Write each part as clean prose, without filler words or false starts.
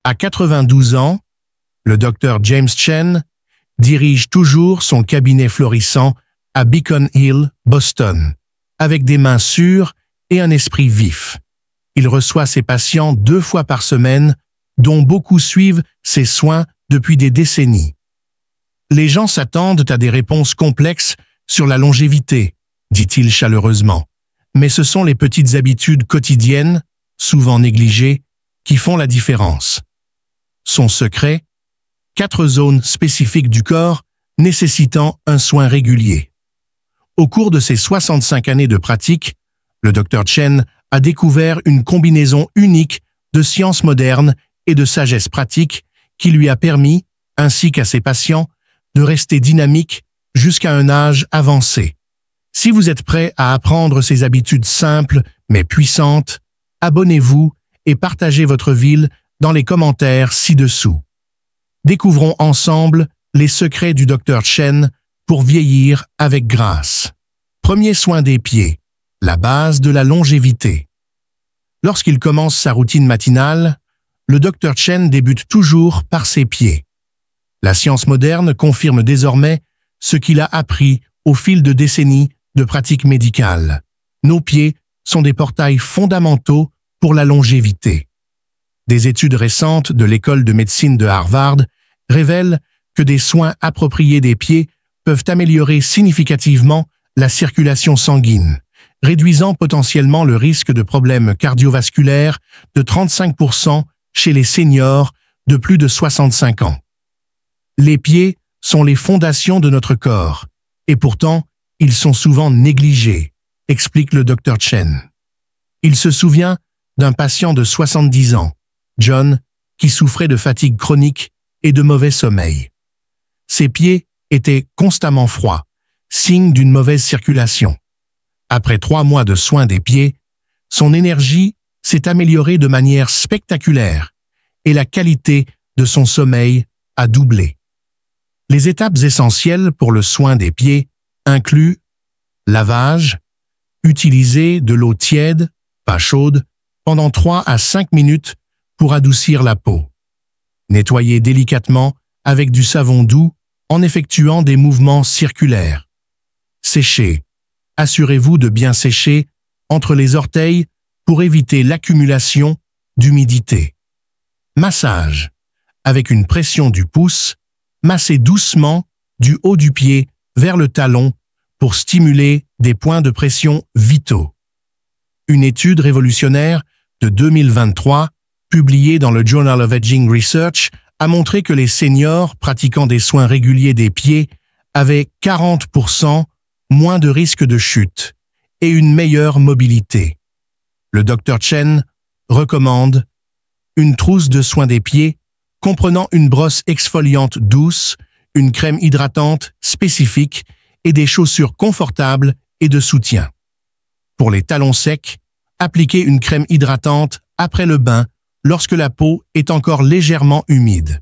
À 92 ans, le Dr James Chen dirige toujours son cabinet florissant à Beacon Hill, Boston, avec des mains sûres et un esprit vif. Il reçoit ses patients 2 fois par semaine, dont beaucoup suivent ses soins depuis des décennies. Les gens s'attendent à des réponses complexes sur la longévité, dit-il chaleureusement. Mais ce sont les petites habitudes quotidiennes, souvent négligées, qui font la différence. Son secret, 4 zones spécifiques du corps nécessitant un soin régulier. Au cours de ses 65 années de pratique, le Dr Chen a découvert une combinaison unique de sciences modernes et de sagesse pratique qui lui a permis, ainsi qu'à ses patients, de rester dynamique jusqu'à un âge avancé. Si vous êtes prêt à apprendre ces habitudes simples mais puissantes, abonnez-vous et partagez votre ville dans les commentaires ci-dessous. Découvrons ensemble les secrets du Dr Chen pour vieillir avec grâce. Premier soin des pieds, la base de la longévité. Lorsqu'il commence sa routine matinale, le Dr Chen débute toujours par ses pieds. La science moderne confirme désormais ce qu'il a appris au fil de décennies de pratique médicale. Nos pieds sont des portails fondamentaux pour la longévité. Des études récentes de l'école de médecine de Harvard révèlent que des soins appropriés des pieds peuvent améliorer significativement la circulation sanguine, réduisant potentiellement le risque de problèmes cardiovasculaires de 35% chez les seniors de plus de 65 ans. Les pieds sont les fondations de notre corps, et pourtant, ils sont souvent négligés, explique le Dr Chen. Il se souvient d'un patient de 70 ans, John, qui souffrait de fatigue chronique et de mauvais sommeil. Ses pieds étaient constamment froids, signe d'une mauvaise circulation. Après 3 mois de soins des pieds, son énergie s'est améliorée de manière spectaculaire et la qualité de son sommeil a doublé. Les étapes essentielles pour le soin des pieds incluent lavage, utiliser de l'eau tiède, pas chaude, pendant 3 à 5 minutes pour adoucir la peau. Nettoyer délicatement avec du savon doux en effectuant des mouvements circulaires. Sécher. Assurez-vous de bien sécher entre les orteils pour éviter l'accumulation d'humidité. Massage. Avec une pression du pouce, massez doucement du haut du pied vers le talon pour stimuler des points de pression vitaux. Une étude révolutionnaire de 2023, publiée dans le Journal of Aging Research, a montré que les seniors pratiquant des soins réguliers des pieds avaient 40% moins de risque de chute et une meilleure mobilité. Le Dr Chen recommande une trousse de soins des pieds comprenant une brosse exfoliante douce, une crème hydratante spécifique et des chaussures confortables et de soutien. Pour les talons secs, appliquez une crème hydratante après le bain lorsque la peau est encore légèrement humide.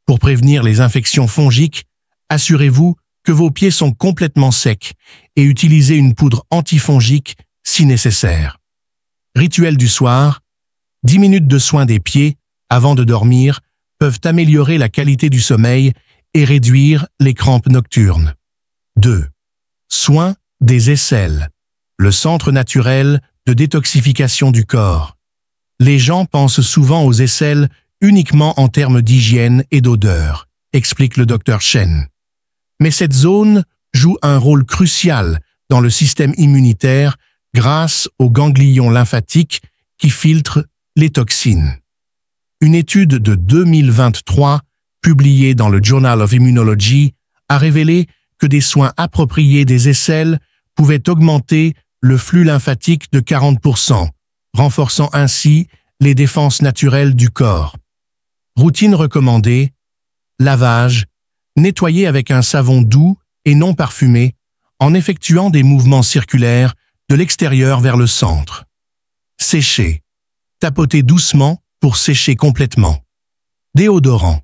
Pour prévenir les infections fongiques, assurez-vous que vos pieds sont complètement secs et utilisez une poudre antifongique si nécessaire. Rituel du soir, 10 minutes de soin des pieds avant de dormir peuvent améliorer la qualité du sommeil et réduire les crampes nocturnes. 2. Soin des aisselles, le centre naturel de détoxification du corps. Les gens pensent souvent aux aisselles uniquement en termes d'hygiène et d'odeur, explique le Dr Chen. Mais cette zone joue un rôle crucial dans le système immunitaire grâce aux ganglions lymphatiques qui filtrent les toxines. Une étude de 2023, publiée dans le Journal of Immunology, a révélé que des soins appropriés des aisselles pouvaient augmenter le flux lymphatique de 40%, renforçant ainsi les défenses naturelles du corps. Routine recommandée, lavage, nettoyer avec un savon doux et non parfumé, en effectuant des mouvements circulaires de l'extérieur vers le centre. Sécher, tapoter doucement pour sécher complètement. Déodorant,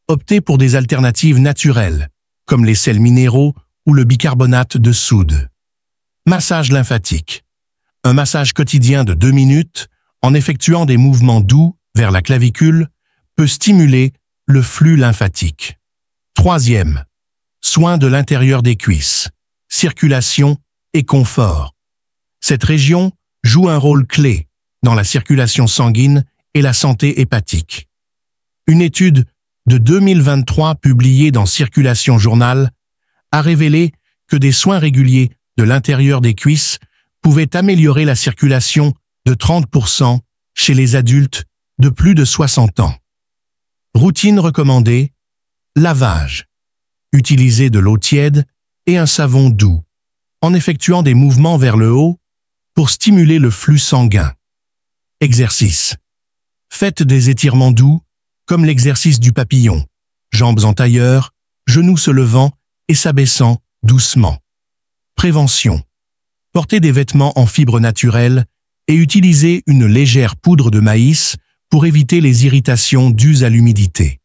optez pour des alternatives naturelles, comme les sels minéraux ou le bicarbonate de soude. Massage lymphatique, un massage quotidien de 2 minutes, en effectuant des mouvements doux vers la clavicule, peut stimuler le flux lymphatique. Troisième, soins de l'intérieur des cuisses, circulation et confort. Cette région joue un rôle clé dans la circulation sanguine et la santé hépatique. Une étude de 2023 publiée dans Circulation Journal a révélé que des soins réguliers de l'intérieur des cuisses pouvaient améliorer la circulation de 30% chez les adultes de plus de 60 ans. Routine recommandée, lavage. Utilisez de l'eau tiède et un savon doux, en effectuant des mouvements vers le haut pour stimuler le flux sanguin. Exercice. Faites des étirements doux, comme l'exercice du papillon, jambes en tailleur, genoux se levant et s'abaissant doucement. Prévention. Portez des vêtements en fibres naturelles et utilisez une légère poudre de maïs pour éviter les irritations dues à l'humidité.